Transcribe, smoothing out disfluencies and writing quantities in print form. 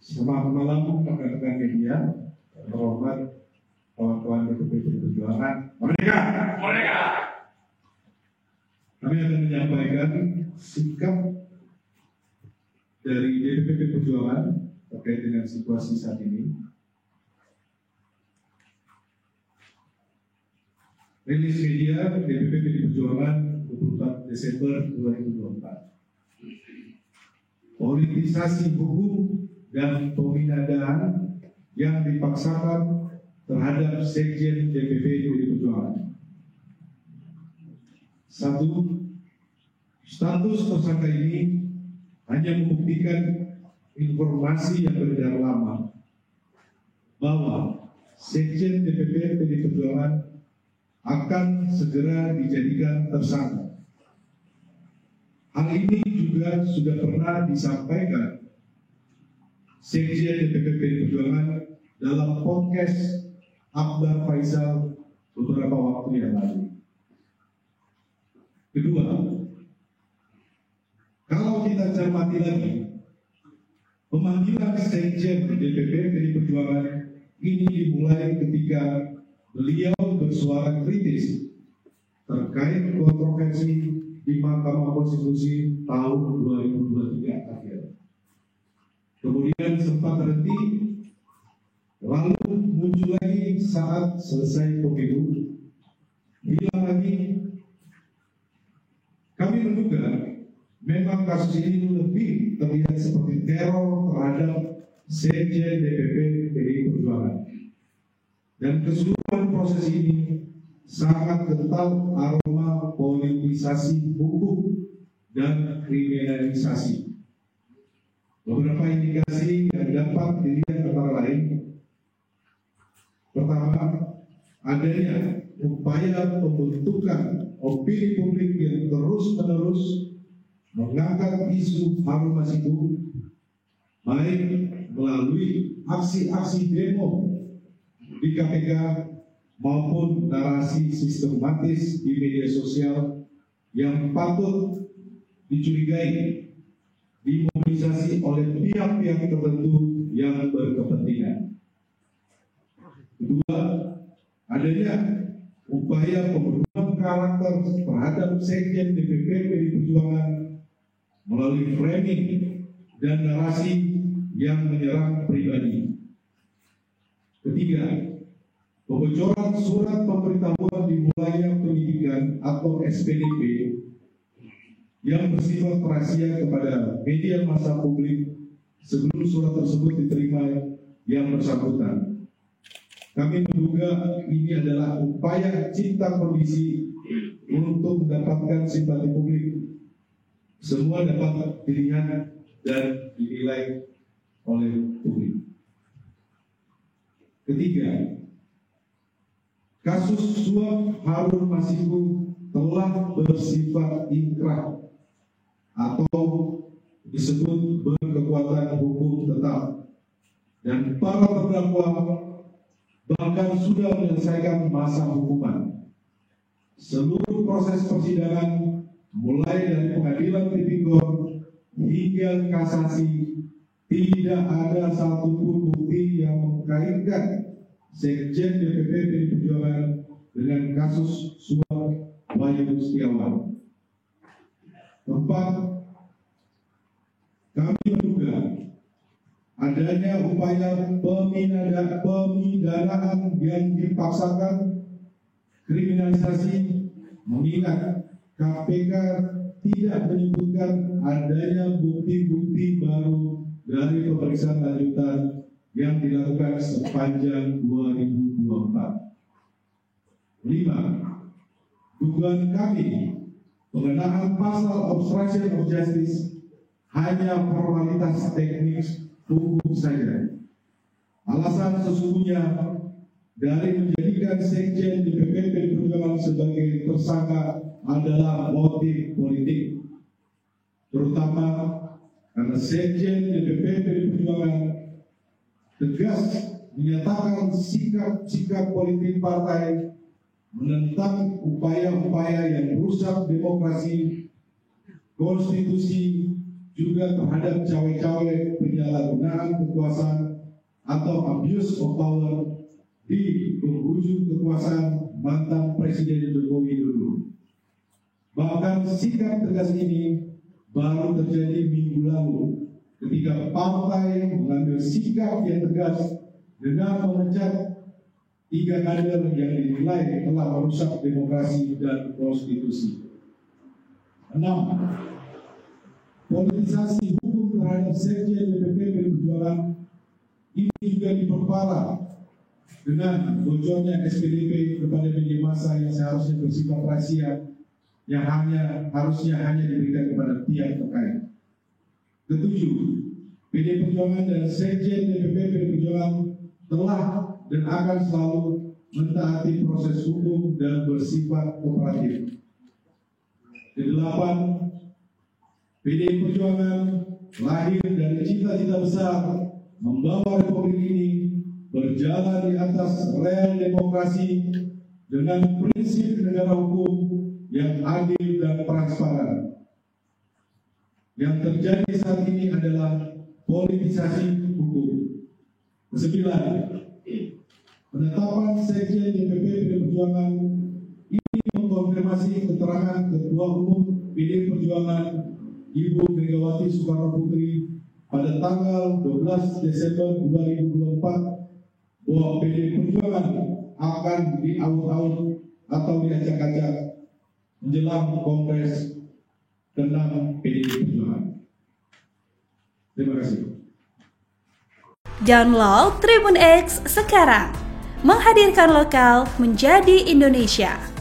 Selamat malam rekan-rekan media, terhormat kawan-kawan DPP PDI Perjuangan. Merdeka! Merdeka! Kami akan menyampaikan sikap dari DPP PDI Perjuangan terkait dengan situasi saat ini. Rilis media DPP PDI Perjuangan 24 Desember 2024. Politisasi hukum dan pemindahan yang dipaksakan terhadap Sekjen DPP PDI Perjuangan. 1. Status tersangka ini hanya membuktikan informasi yang beredar lama bahwa Sekjen DPP PDI Perjuangan akan segera dijadikan tersangka. Hal ini juga sudah pernah disampaikan Sekjen DPP PDI Perjuangan dalam podcast Akbar Faisal beberapa waktu yang lalu. Kedua, kalau kita cermati lagi, pemanggilan Sekjen DPP PDI Perjuangan ini dimulai ketika beliau bersuara kritis terkait kontroversi di Mahkamah Konstitusi tahun 2023 akhir. Kemudian sempat terhenti, lalu muncul lagi saat selesai pemilu, hilang lagi. Kami menduga memang kasus ini lebih terlihat seperti teror terhadap Sekjen DPP PDI Perjuangan. Dan keseluruhan proses ini sangat kental aroma politisasi hukum dan kriminalisasi. Beberapa indikasi yang dapat dilihat antara lain: pertama, adanya upaya pembentukan opini publik yang terus-menerus mengangkat isu Harun Masiku, baik melalui aksi-aksi demo di KPK maupun narasi sistematis di media sosial yang patut dicurigai dimobilisasi oleh pihak-pihak tertentu yang berkepentingan. Kedua, adanya upaya pembunuhan karakter terhadap Sekjen DPP PDI Perjuangan melalui framing dan narasi yang menyerang pribadi. Ketiga, pembocoran surat pemberitahuan dimulainya penyidikan atau SPDP yang bersifat rahasia kepada media massa publik sebelum surat tersebut diterima yang bersangkutan. Kami menduga ini adalah upaya cipta kondisi untuk mendapatkan simpati publik. Semua dapat dilihat dan dinilai oleh publik. Ketiga, kasus suap Harun Masiku telah bersifat inkrah atau disebut berkekuatan hukum tetap, dan para terdakwa bahkan sudah menyelesaikan masa hukuman. Seluruh proses persidangan mulai dari pengadilan tipikor hingga kasasi tidak ada satupun bukti yang mengkaitkan Sekjen DPP PDI Perjuangan dengan kasus suap Wahyu Setiawan. Keempat, kami menduga adanya upaya pemindahan yang dipaksakan, kriminalisasi, mengingat KPK tidak menyebutkan adanya bukti-bukti baru dari pemeriksaan lanjutan yang dilakukan sepanjang 2024. 5. Dugaan kami pengenaan pasal obstruction of justice hanya formalitas teknis hukum saja. Alasan sesungguhnya dari menjadikan Sekjen DPP PDI Perjuangan sebagai tersangka adalah motif politik, terutama karena Sekjen DPP PDI Perjuangan tegas menyatakan sikap politik partai menentang upaya-upaya yang merusak demokrasi, konstitusi, juga terhadap cawe-cawe penyalahgunaan kekuasaan atau abuse of power di penghujung kekuasaan mantan Presiden Joko Widodo. Bahkan sikap tegas ini baru terjadi minggu lalu ketika partai mengambil sikap yang tegas dengan memecat 3 kader yang dinilai telah merusak demokrasi dan konstitusi. 6. Politisasi hukum terhadap Sekjen DPP PDI Perjuangan ini juga diperparah dengan bocornya SPDP kepada media massa yang seharusnya bersifat rahasia, yang harusnya hanya diberikan kepada pihak terkait. 7. PDI Perjuangan dan Sekjen DPP PDI Perjuangan telah dan akan selalu mentaati proses hukum dan bersifat kooperatif. 8. PDI Perjuangan lahir dari cita-cita besar membawa Republik ini berjalan di atas rel demokrasi dengan prinsip negara hukum yang adil dan transparan. Yang terjadi saat ini adalah politisasi hukum. 9. Penetapan Sekjen DPP PDI Perjuangan ini mengkonfirmasi keterangan Ketua Umum PDI Perjuangan Ibu Megawati Soekarno Putri pada tanggal 12 Desember 2024 bahwa PDI Perjuangan akan diaut-aut atau diacak-acak menjelang Kongres ke-6 PDI Perjuangan. Terima kasih. Download Tribun X sekarang, menghadirkan lokal menjadi Indonesia.